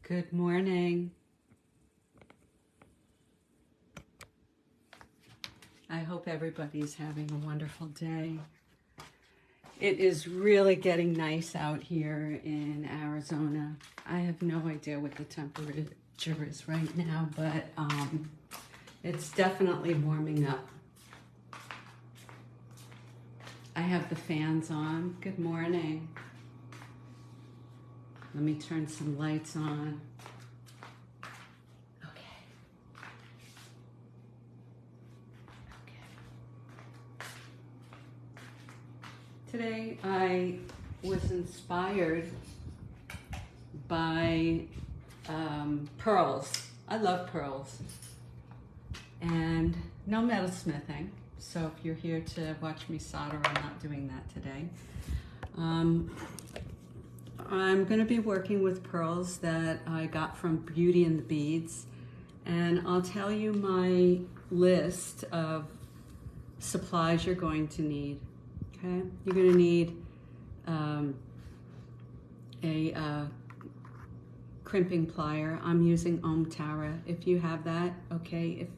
Good morning. I hope everybody's having a wonderful day. It is really getting nice out here in Arizona. I have no idea what the temperature is right now, but it's definitely warming up. I have the fans on. Good morning. Let me turn some lights on. Today I was inspired by pearls. I love pearls. And no metalsmithing. So if you're here to watch me solder, I'm not doing that today. I'm going to be working with pearls that I got from Beauty and the Beads. And I'll tell you my list of supplies you're going to need. Okay, you're going to need a crimping plier. I'm using Om Tara. If you have that, okay. If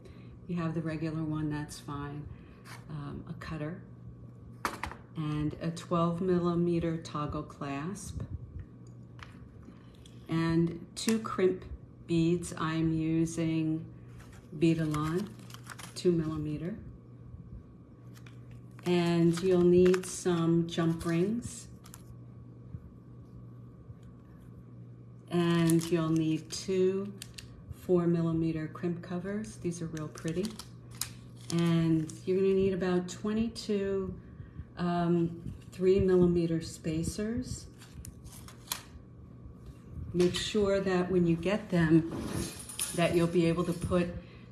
you have the regular one, that's fine. A cutter and a 12mm toggle clasp and 2 crimp beads. I'm using Beadalon 2mm. And you'll need some jump rings. And you'll need 2 4mm crimp covers. These are real pretty. And you're going to need about 22 3mm spacers. Make sure that when you get them, that you'll be able to put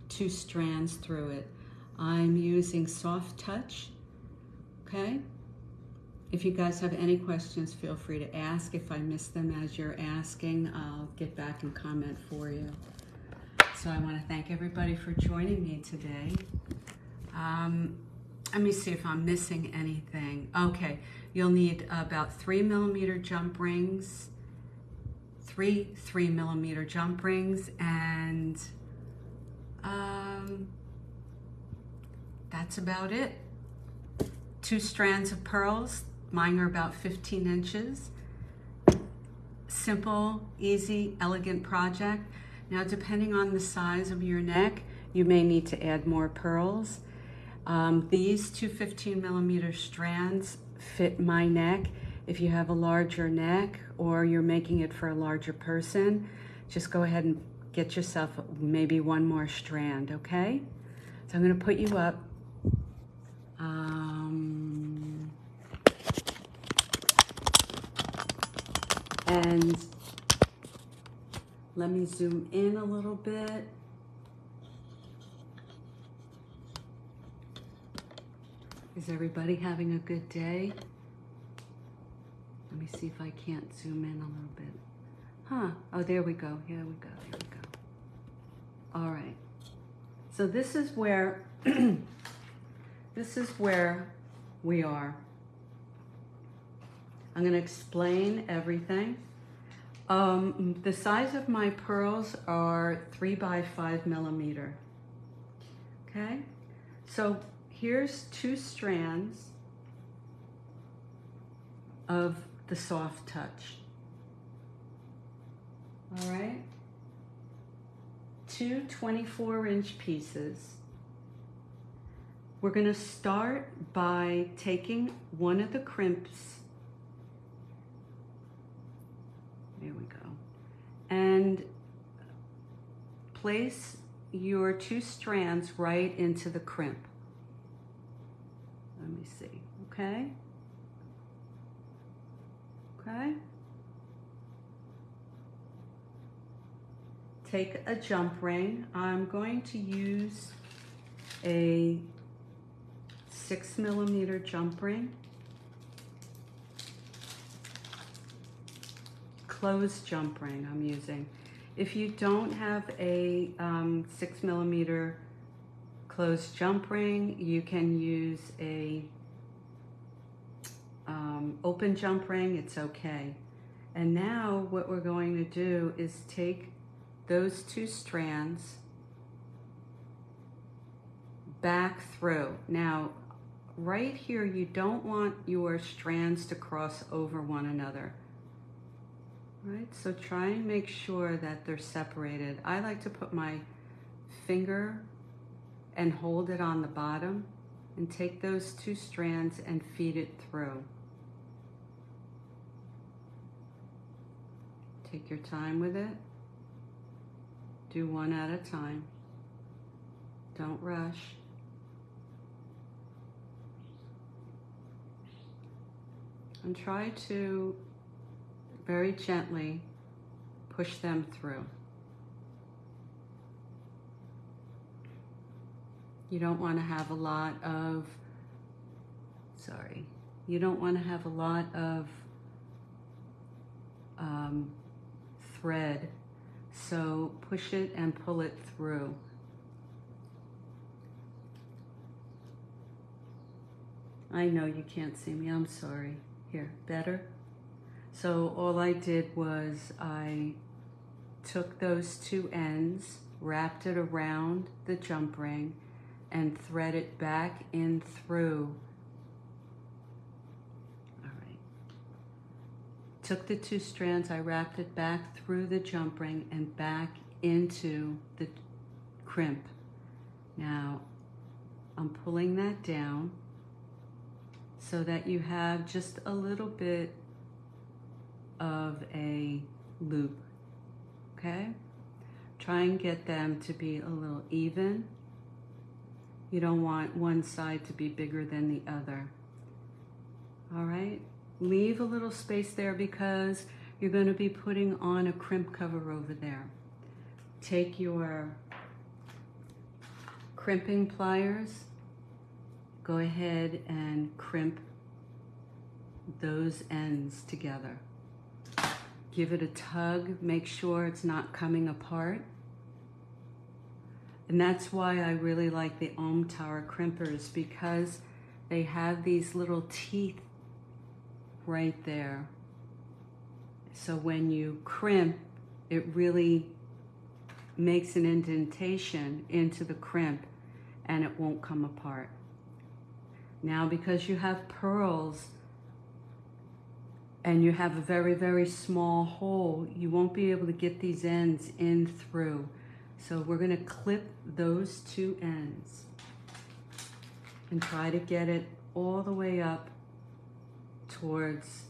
2 strands through it. I'm using Soft Touch. Okay? If you guys have any questions, feel free to ask. If I miss them as you're asking, I'll get back and comment for you. So I want to thank everybody for joining me today. Let me see if I'm missing anything. Okay, you'll need about 3mm jump rings, 3 3mm jump rings, and that's about it. 2 strands of pearls. Mine are about 15 inches. Simple, easy, elegant project. Now, depending on the size of your neck, you may need to add more pearls. These 2 15mm strands fit my neck. If you have a larger neck or you're making it for a larger person, just go ahead and get yourself maybe 1 more strand, okay? So I'm gonna put you up. And let me zoom in a little bit. Is everybody having a good day? Let me see if I can't zoom in a little bit. Huh, oh, there we go, here we go, here we go. All right, so this is where, this is where we are. I'm gonna explain everything. The size of my pearls are 3 by 5mm. Okay, so here's 2 strands of the Soft Touch. All right, 2 24-inch pieces. We're gonna start by taking one of the crimps. There we go. And place your 2 strands right into the crimp. Let me see, okay? Okay? Take a jump ring. I'm going to use a 6mm jump ring. Closed jump ring I'm using. If you don't have a 6mm closed jump ring, you can use a open jump ring. It's okay. And now what we're going to do is take those 2 strands back through. Now, right here, you don't want your strands to cross over one another. Right, so try and make sure that they're separated. I like to put my finger and hold it on the bottom and take those 2 strands and feed it through. Take your time with it. Do one at a time. Don't rush. And try to very gently push them through. You don't want to have a lot of, you don't want to have a lot of thread. So push it and pull it through. I know you can't see me, I'm sorry. Here, better? So all I did was I took those 2 ends, wrapped it around the jump ring, and thread it back in through. All right. Took the 2 strands, I wrapped it back through the jump ring and back into the crimp. Now, I'm pulling that down so that you have just a little bit of a loop, okay? Try and get them to be a little even. You don't want one side to be bigger than the other. All right, leave a little space there because you're going to be putting on a crimp cover over there. Take your crimping pliers, go ahead and crimp those ends together. Give it a tug, make sure it's not coming apart. And that's why I really like the Ohm Tower crimpers, because they have these little teeth right there. So when you crimp, it really makes an indentation into the crimp and it won't come apart. Now, because you have pearls and you have a very, very small hole, you won't be able to get these ends in through. So we're going to clip those 2 ends and try to get it all the way up towards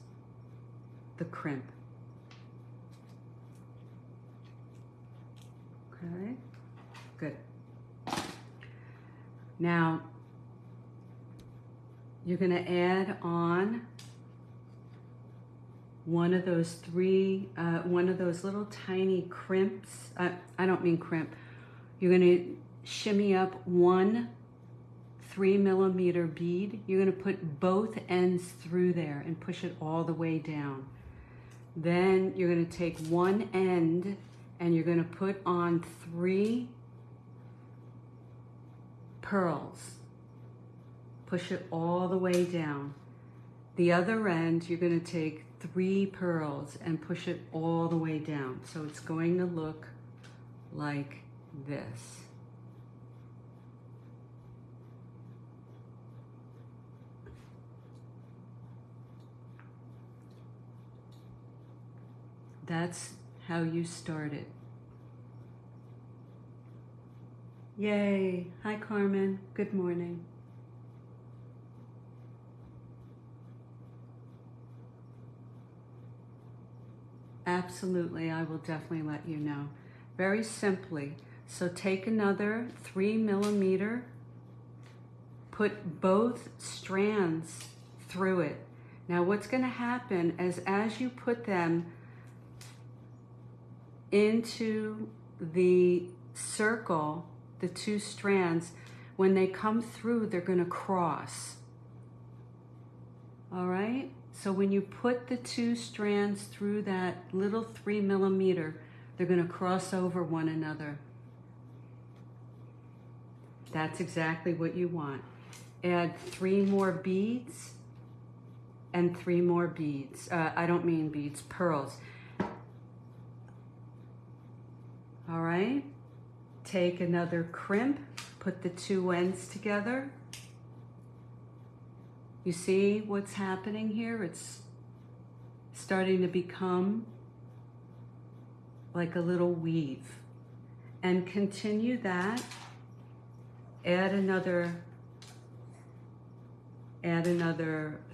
the crimp. Okay, good. Now, you're going to add on one of those little tiny crimps. I don't mean crimp. You're going to shimmy up 1 3mm bead. You're going to put both ends through there and push it all the way down. Then you're going to take one end and you're going to put on 3 pearls. Push it all the way down. The other end, you're going to take 3 pearls and push it all the way down. So it's going to look like this. That's how you start it. Yay. Hi, Carmen. Good morning. Absolutely, I will definitely let you know. Very simply, so take another 3mm, put both strands through it. Now what's going to happen is as you put them into the circle, the 2 strands, when they come through, they're going to cross. All right? So when you put the 2 strands through that little 3mm, they're going to cross over one another. That's exactly what you want. Add 3 more beads and 3 more beads. I don't mean beads, pearls. All right, take another crimp, put the 2 ends together. You see what's happening here? It's starting to become like a little weave. And continue that. Add another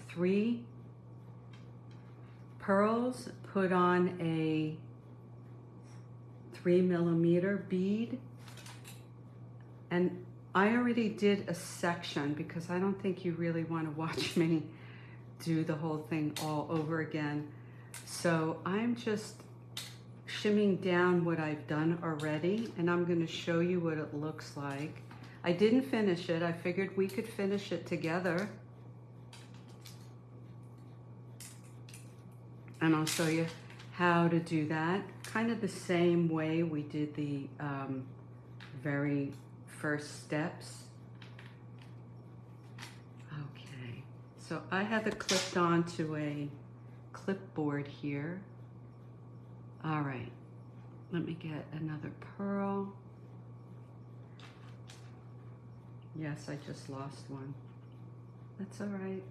3 pearls, put on a 3mm bead. And I already did a section because I don't think you really want to watch me do the whole thing all over again. So I'm just shimming down what I've done already, and I'm going to show you what it looks like. I didn't finish it. I figured we could finish it together. And I'll show you how to do that. Kind of the same way we did the very first steps. Okay, so I have it clipped onto a clipboard here. All right, let me get another pearl. Yes, I just lost one. That's all right.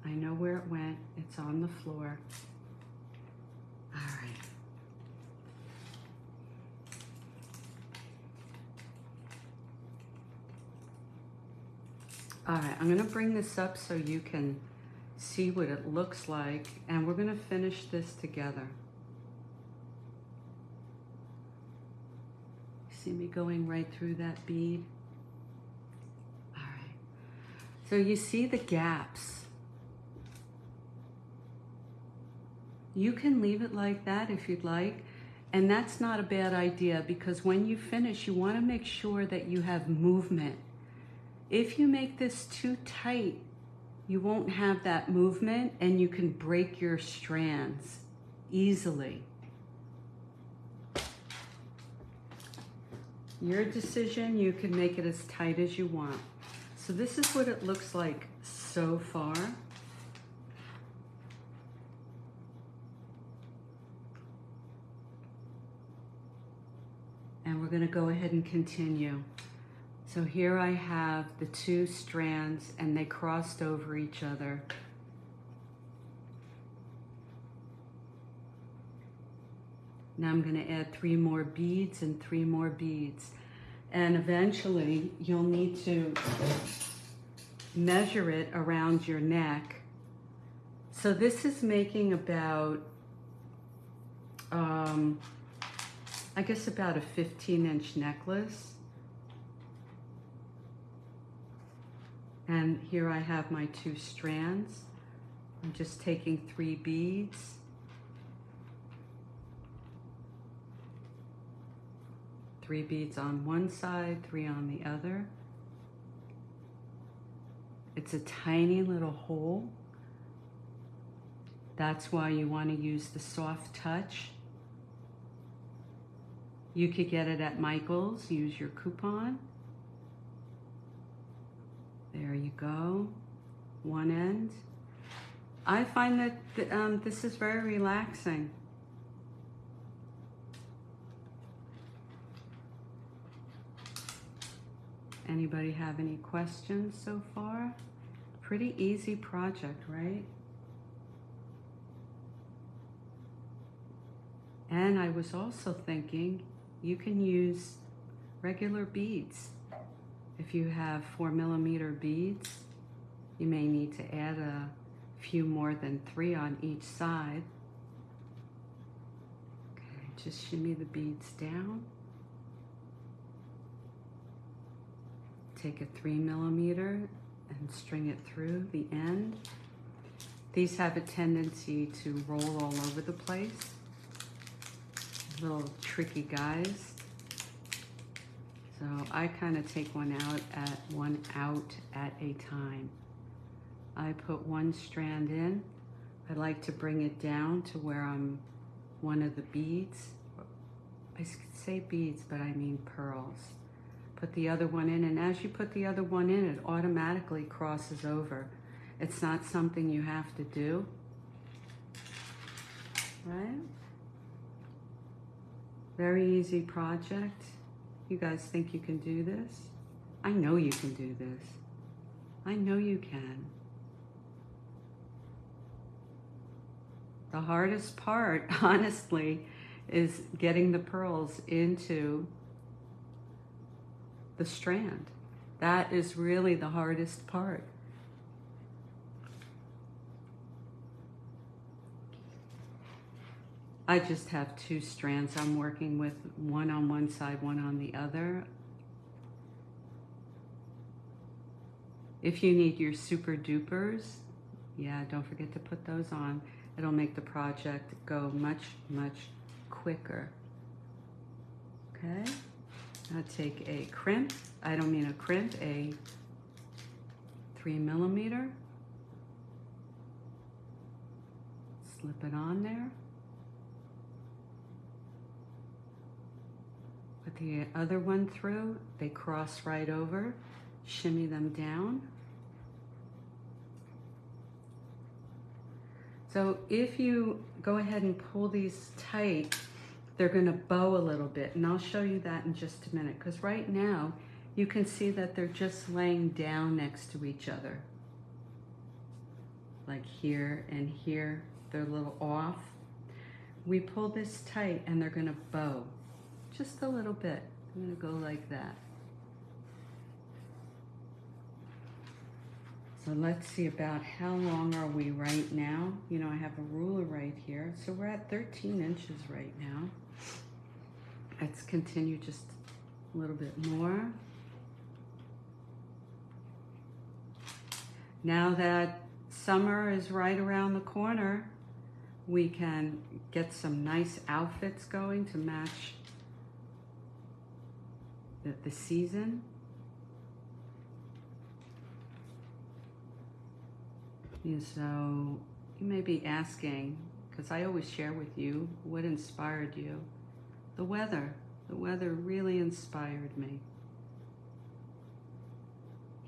I know where it went. It's on the floor. All right. All right, I'm gonna bring this up so you can see what it looks like, and we're gonna finish this together. See me going right through that bead? All right, so you see the gaps. You can leave it like that if you'd like, and that's not a bad idea because when you finish, you wanna make sure that you have movement. If you make this too tight, you won't have that movement and you can break your strands easily. Your decision, you can make it as tight as you want. So this is what it looks like so far. And we're gonna go ahead and continue. So here I have the 2 strands and they crossed over each other. Now I'm gonna add 3 more beads and 3 more beads. And eventually you'll need to measure it around your neck. So this is making about, I guess about a 15-inch necklace. And here I have my 2 strands. I'm just taking 3 beads. Three beads on one side, 3 on the other. It's a tiny little hole. That's why you want to use the soft touch. You could get it at Michael's, use your coupon. There you go, one end. I find that this is very relaxing. Anybody have any questions so far? Pretty easy project, right? And I was also thinking you can use regular beads. If you have 4mm beads, you may need to add a few more than 3 on each side. Okay, just shimmy the beads down. Take a 3mm and string it through the end. These have a tendency to roll all over the place. Little tricky guys. So I kind of take one out at a time. I put 1 strand in. I like to bring it down to where I'm one of the beads. I say beads, but I mean pearls. Put the other one in, and as you put the other one in, it automatically crosses over. It's not something you have to do, right? Very easy project. You guys think you can do this? I know you can do this. I know you can. The hardest part, honestly, is getting the pearls into the strand. That is really the hardest part. I just have 2 strands I'm working with, one on one side, one on the other. If you need your super dupers, yeah, don't forget to put those on. It'll make the project go much, much quicker. Okay, I'll take a crimp, I don't mean a crimp, a 3mm. Slip it on there. Put the other one through, they cross right over, shimmy them down. So if you go ahead and pull these tight, they're gonna bow a little bit, and I'll show you that in just a minute, because right now you can see that they're just laying down next to each other. Like here and here, they're a little off. We pull this tight and they're gonna bow just a little bit. I'm gonna go like that. So let's see, about how long are we right now? You know, I have a ruler right here. So we're at 13 inches right now. Let's continue just a little bit more. Now that summer is right around the corner, we can get some nice outfits going to match the season. And so you may be asking, because I always share with you what inspired you. The weather. The weather really inspired me.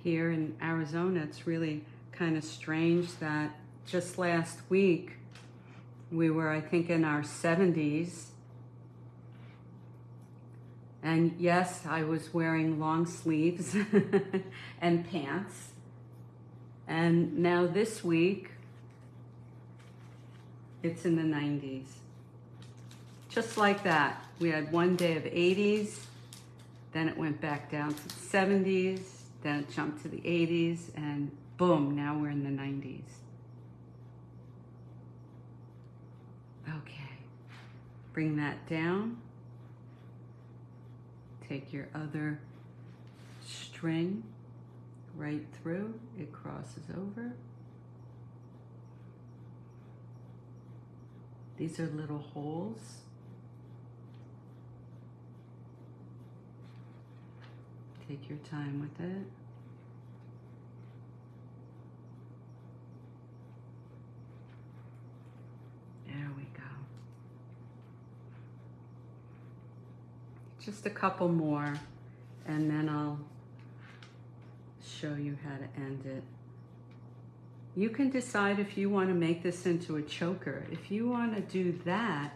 Here in Arizona, it's really kind of strange that just last week we were, I think, in our 70s. And yes, I was wearing long sleeves and pants. And now this week, it's in the 90s. Just like that. We had one day of 80s, then it went back down to the 70s, then it jumped to the 80s, and boom, now we're in the 90s. Okay, bring that down. Take your other string right through, it crosses over. These are little holes. Take your time with it. There we go. Just a couple more, and then I'll show you how to end it. You can decide if you want to make this into a choker. If you want to do that,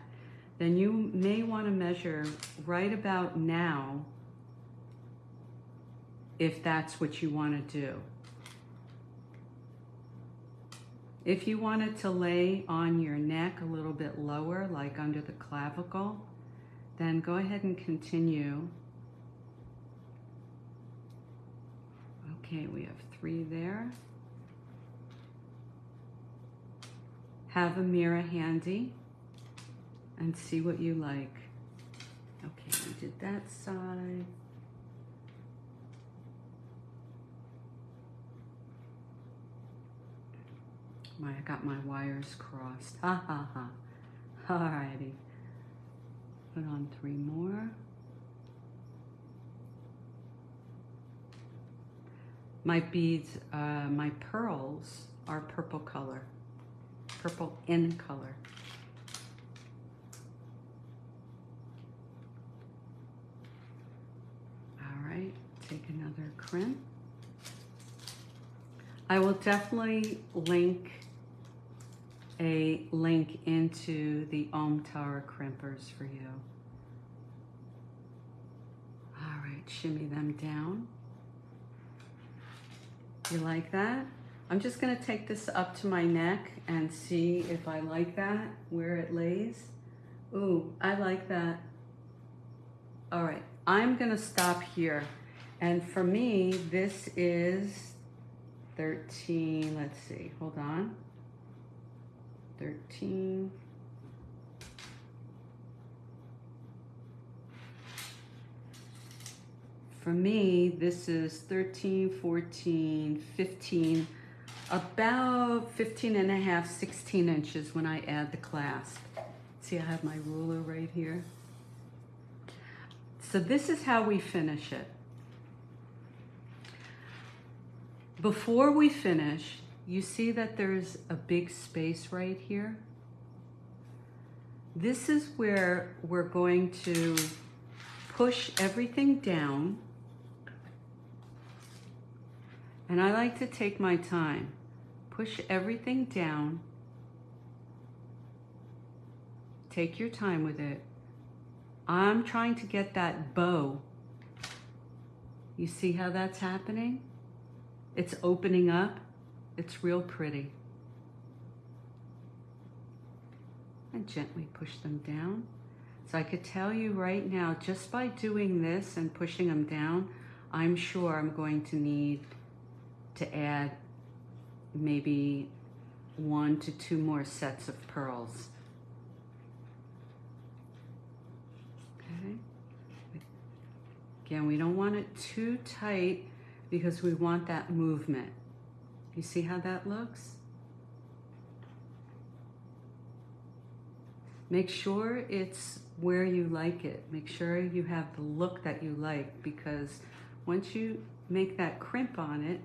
then you may want to measure right about now, if that's what you want to do. If you want it to lay on your neck a little bit lower, like under the clavicle, then go ahead and continue. Okay, we have 3 there. Have a mirror handy and see what you like. Okay, we did that side. I got my wires crossed. Ha ha ha. Alrighty. Put on 3 more. My beads, my pearls are purple color. Purple in color. All right, take another crimp. I will definitely link a link into the Ohm Tower crimpers for you. All right, shimmy them down. You like that? I'm just gonna take this up to my neck and see if I like that, where it lays. Ooh, I like that. All right, I'm gonna stop here. And for me, this is 13, let's see, hold on. 13. For me, this is 13, 14, 15, about 15 and a half, 16 inches when I add the clasp. See, I have my ruler right here. So this is how we finish it. Before we finish, you see that there's a big space right here? This is where we're going to push everything down. And I like to take my time. Push everything down. Take your time with it. I'm trying to get that bow. You see how that's happening? It's opening up. It's real pretty. And gently push them down. So I could tell you right now, just by doing this and pushing them down, I'm sure I'm going to need to add maybe 1 to 2 more sets of pearls. Okay. Again, we don't want it too tight because we want that movement. You see how that looks? Make sure it's where you like it. Make sure you have the look that you like, because once you make that crimp on it,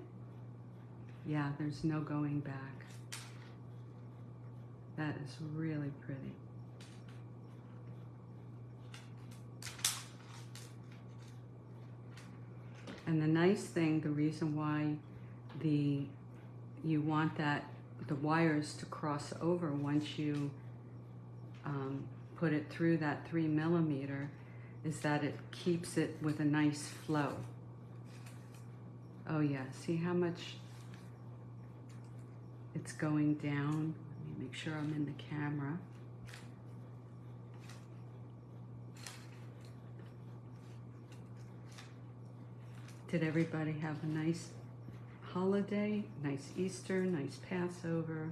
yeah, there's no going back. That is really pretty. And the nice thing, the reason why you want the wires to cross over once you put it through that 3 millimeter is that it keeps it with a nice flow. Oh yeah, see how much it's going down? Let me make sure I'm in the camera. Did everybody have a nice holiday, nice Easter, nice Passover?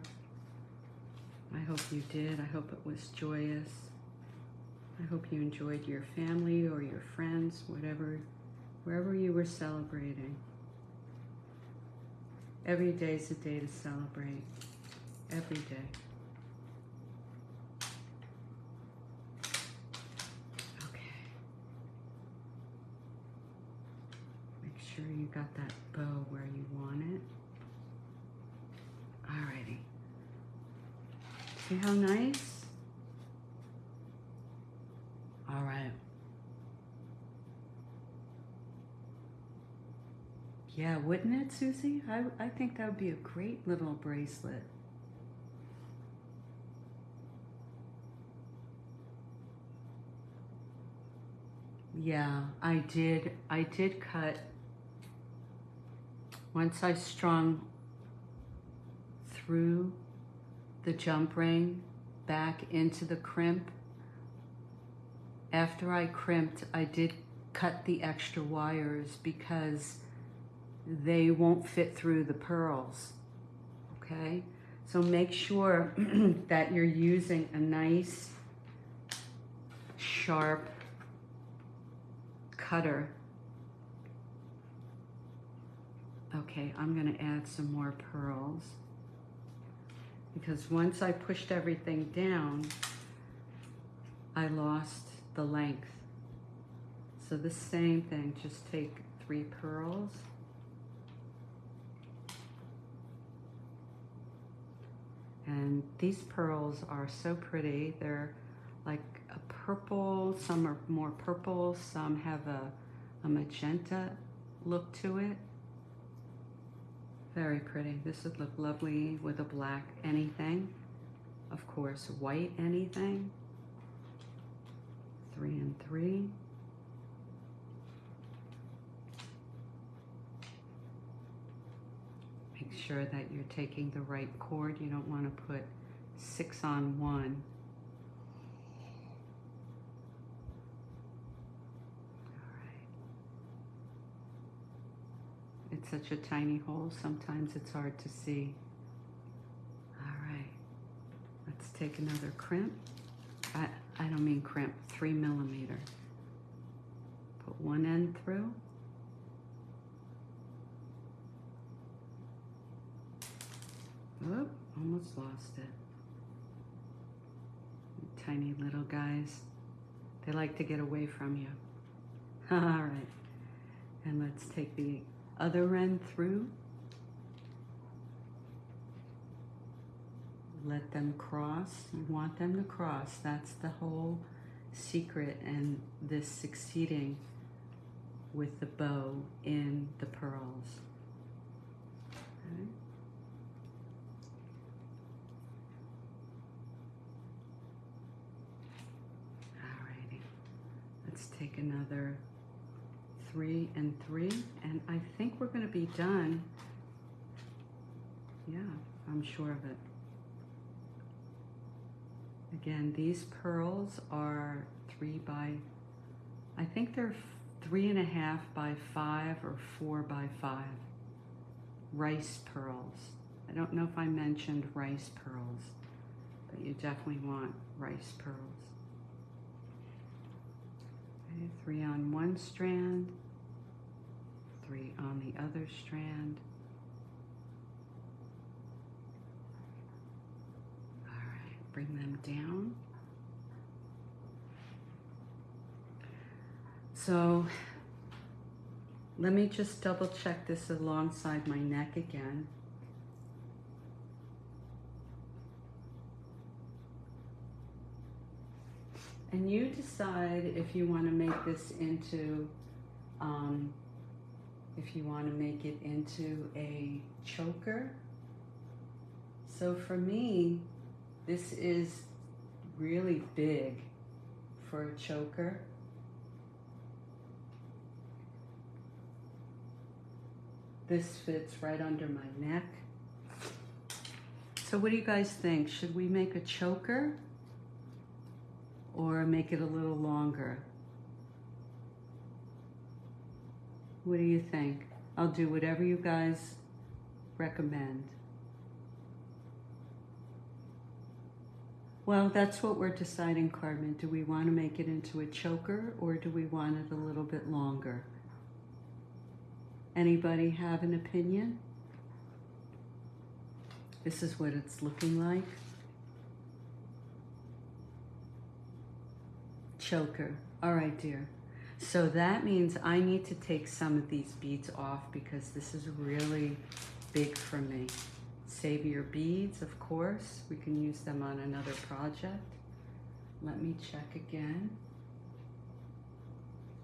I hope you did. I hope it was joyous. I hope you enjoyed your family or your friends, wherever you were celebrating. Every day is a day to celebrate. Every day. Okay. Make sure you got that bow where you want it. Alrighty. See how nice? All right. Yeah, wouldn't it, Susie? I think that would be a great little bracelet. Yeah, I did cut. Once I strung through the jump ring back into the crimp, after I crimped, I did cut the extra wires because they won't fit through the pearls, okay? So make sure that you're using a nice, sharp cutter. Okay, I'm gonna add some more pearls because once I pushed everything down, I lost the length. So the same thing, just take 3 pearls. And these pearls are so pretty. They're like a purple, some are more purple, some have a magenta look to it. Very pretty. This would look lovely with a black anything. Of course, white anything. 3 and 3. Make sure that you're taking the right cord. You don't want to put 6 on 1. It's such a tiny hole, sometimes it's hard to see. All right, let's take another crimp. I don't mean crimp, 3 millimeter. Put one end through. Oop, almost lost it. Tiny little guys, they like to get away from you. All right, and let's take the other end through. Let them cross. You want them to cross. That's the whole secret and this succeeding with the bow in the pearls. Okay. Alrighty. Let's take another 3 and 3, and I think we're going to be done. Yeah, I'm sure of it. Again, these pearls are 3 by, I think they're 3.5 by 5 or 4 by 5. Rice pearls. I don't know if I mentioned rice pearls, but you definitely want rice pearls. Okay, 3 on one strand, 3 on the other strand. All right, bring them down. So let me just double check this alongside my neck again. And you decide if you want to make this into, if you want to make it into a choker. So for me, this is really big for a choker. This fits right under my neck. So what do you guys think? Should we make a choker or make it a little longer? What do you think? I'll do whatever you guys recommend. Well, that's what we're deciding, Carmen. Do we want to make it into a choker or do we want it a little bit longer? Anybody have an opinion? This is what it's looking like. Choker. All right, dear. So that means I need to take some of these beads off because this is really big for me. Save your beads, of course. We can use them on another project. Let me check again.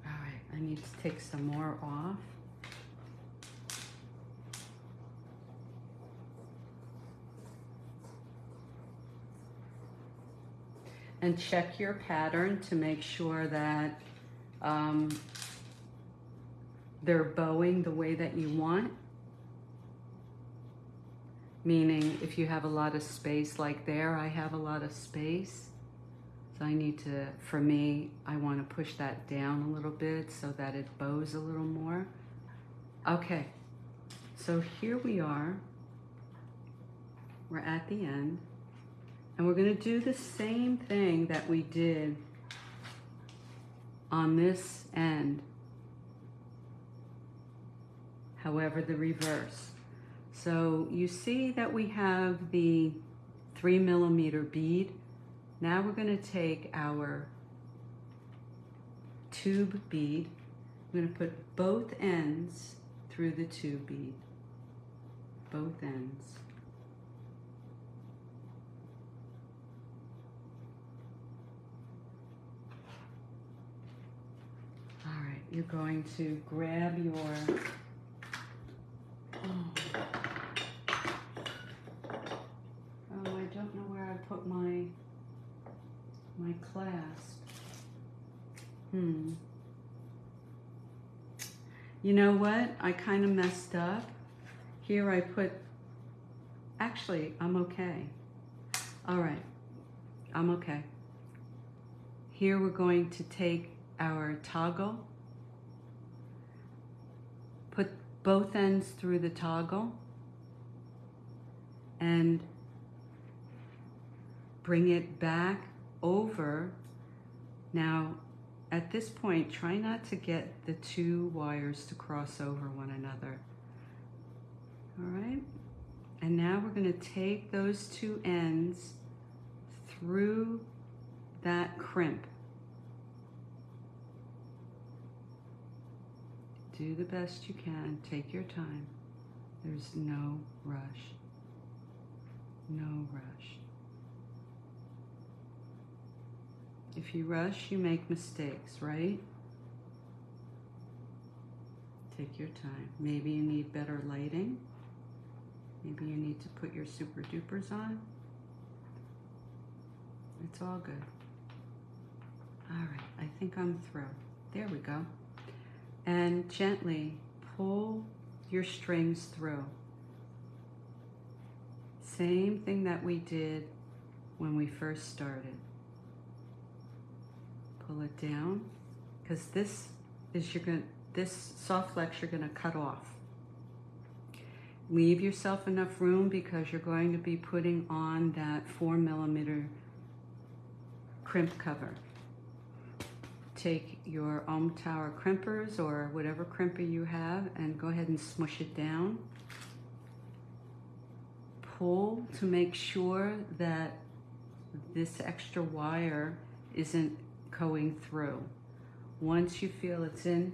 All right, I need to take some more off. And check your pattern to make sure that they're bowing the way that you want. Meaning if you have a lot of space like there, I have a lot of space. So I need to, for me, I want to push that down a little bit so that it bows a little more. Okay, so here we are. We're at the end. And we're going to do the same thing that we did on this end. However, the reverse. So you see that we have the 3 millimeter bead. Now we're going to take our tube bead. I'm going to put both ends through the tube bead. Both ends. All right, you're going to grab your my clasp. You know what? I kind of messed up. Here I put, actually, I'm okay. All right, I'm okay. Here we're going to take our toggle, put both ends through the toggle, and bring it back over. Now, at this point, try not to get the two wires to cross over one another. All right? And now we're going to take those two ends through that crimp. Do the best you can. Take your time. There's no rush. No rush. If you rush, you make mistakes, right? Take your time. Maybe you need better lighting. Maybe you need to put your super dupers on. It's all good. All right, I think I'm through. There we go. And gently pull your strings through. Same thing that we did when we first started. Pull it down, because this soft flex you're gonna cut off. Leave yourself enough room because you're going to be putting on that 4mm crimp cover. Take your Ohm Tower crimpers or whatever crimper you have and go ahead and smush it down. Pull to make sure that this extra wire isn't going through. Once you feel it's in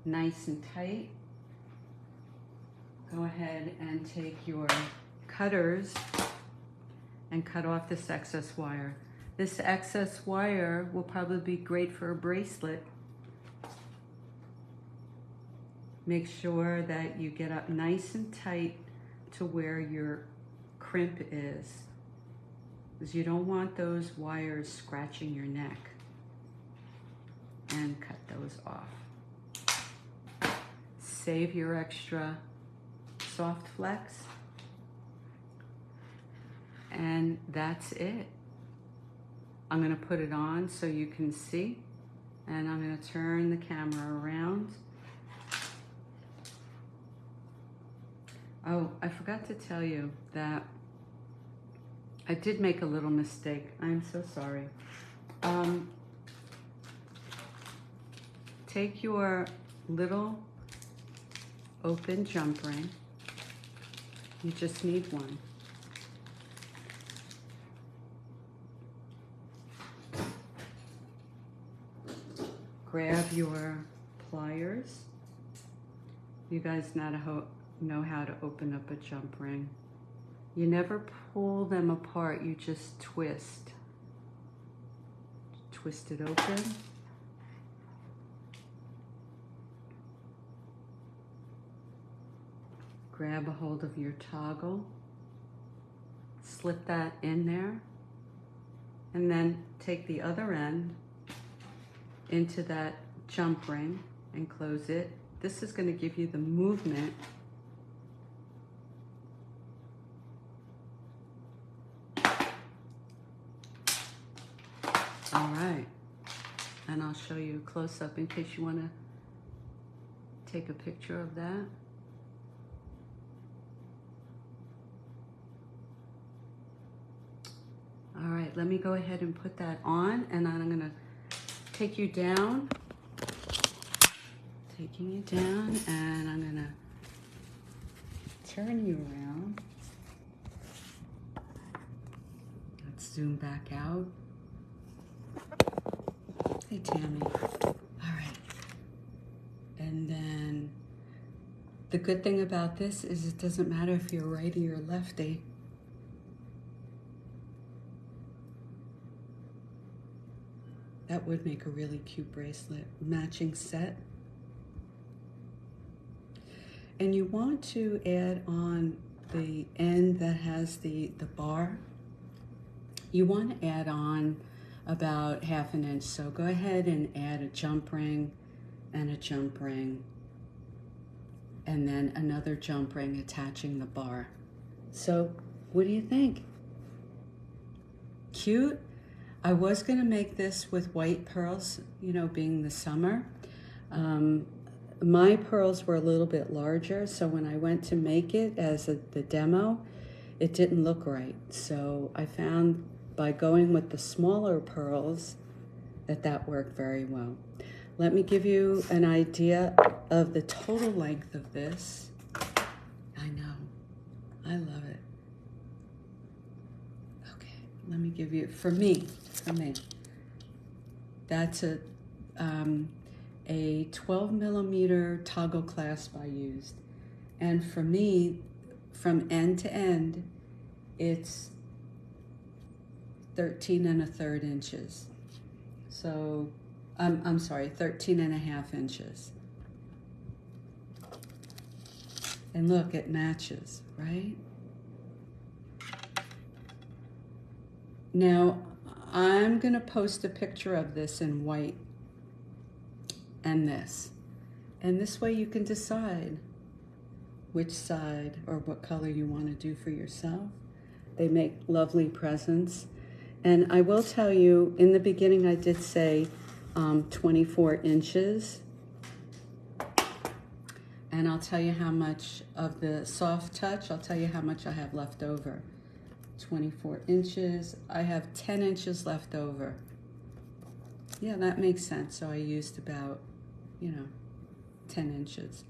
nice and tight, go ahead and take your cutters and cut off this excess wire. This excess wire will probably be great for a bracelet. Make sure that you get up nice and tight to where your crimp is, because you don't want those wires scratching your neck. And cut those off. Save your extra soft flex. And that's it. I'm going to put it on so you can see. And I'm going to turn the camera around. Oh, I forgot to tell you that I did make a little mistake. I'm so sorry. Take your little open jump ring. You just need one. Grab your pliers. You guys know how to open up a jump ring. You never pull them apart, you just twist. Twist it open. Grab a hold of your toggle, slip that in there, and then take the other end into that jump ring and close it. This is going to give you the movement all right, and I'll show you a close-up in case you want to take a picture of that. All right, let me go ahead and put that on, and I'm gonna take you down. Taking you down, and I'm gonna turn you around. Let's zoom back out. Hey, Tammy. All right. And then the good thing about this is it doesn't matter if you're righty or lefty. That would make a really cute bracelet. Matching set. And you want to add on the end that has the bar. You want to add on about 1/2 inch. So go ahead and add a jump ring and a jump ring, and then another jump ring attaching the bar. So what do you think? Cute? I was gonna make this with white pearls, you know, being the summer. My pearls were a little bit larger, so when I went to make it as the demo, it didn't look right. So I found by going with the smaller pearls that worked very well. Let me give you an idea of the total length of this. I know, I love it. Okay, let me give you, for me, that's a 12 millimeter toggle clasp I used. And for me, from end to end, it's 13 1/3 inches. So, I'm sorry, 13 1/2 inches. And look, it matches, right? Now, I'm gonna post a picture of this in white and this. And this way you can decide which side or what color you want to do for yourself. They make lovely presents. And I will tell you, in the beginning I did say 24 inches. And I'll tell you how much of the soft touch, I'll tell you how much I have left over. 24 inches, I have 10 inches left over. Yeah, that makes sense. So I used about, 10 inches.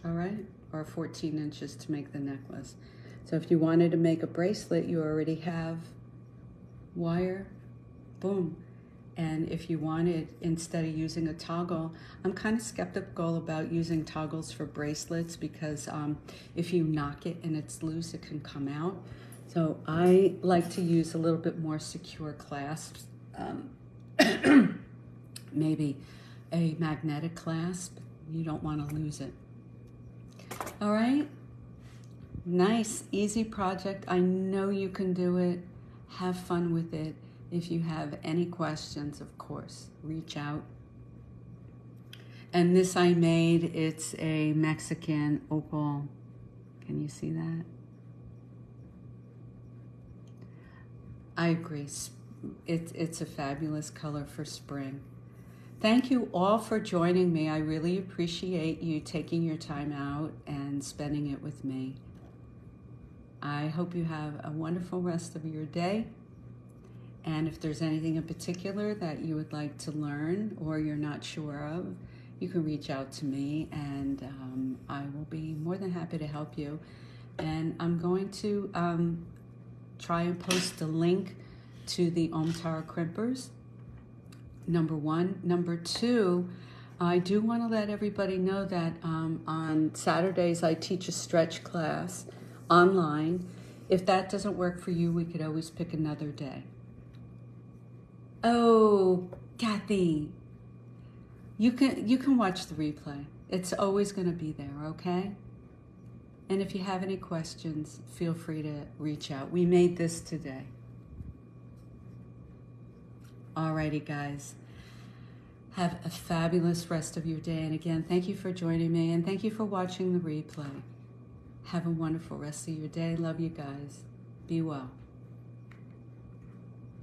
All right, or 14 inches to make the necklace. So if you wanted to make a bracelet, you already have wire, boom. And if you wanted, instead of using a toggle, I'm kind of skeptical about using toggles for bracelets because if you knock it and it's loose, it can come out. So I like to use a little bit more secure clasps, maybe a magnetic clasp. You don't want to lose it. All right, nice, easy project. I know you can do it. Have fun with it. If you have any questions, of course, reach out. And this I made, it's a Mexican opal. Can you see that? I agree. It's a fabulous color for spring. Thank you all for joining me. I really appreciate you taking your time out and spending it with me. I hope you have a wonderful rest of your day. And if there's anything in particular that you would like to learn or you're not sure of, you can reach out to me and I will be more than happy to help you. And I'm going to try and post a link to the Om Tara crimpers, number one. Number two, I do want to let everybody know that on Saturdays I teach a stretch class online. If that doesn't work for you, we could always pick another day. Oh, Kathy, you can watch the replay. It's always going to be there, okay? And if you have any questions, feel free to reach out. We made this today. Alrighty, guys. Have a fabulous rest of your day. And again, thank you for joining me and thank you for watching the replay. Have a wonderful rest of your day. Love you guys. Be well.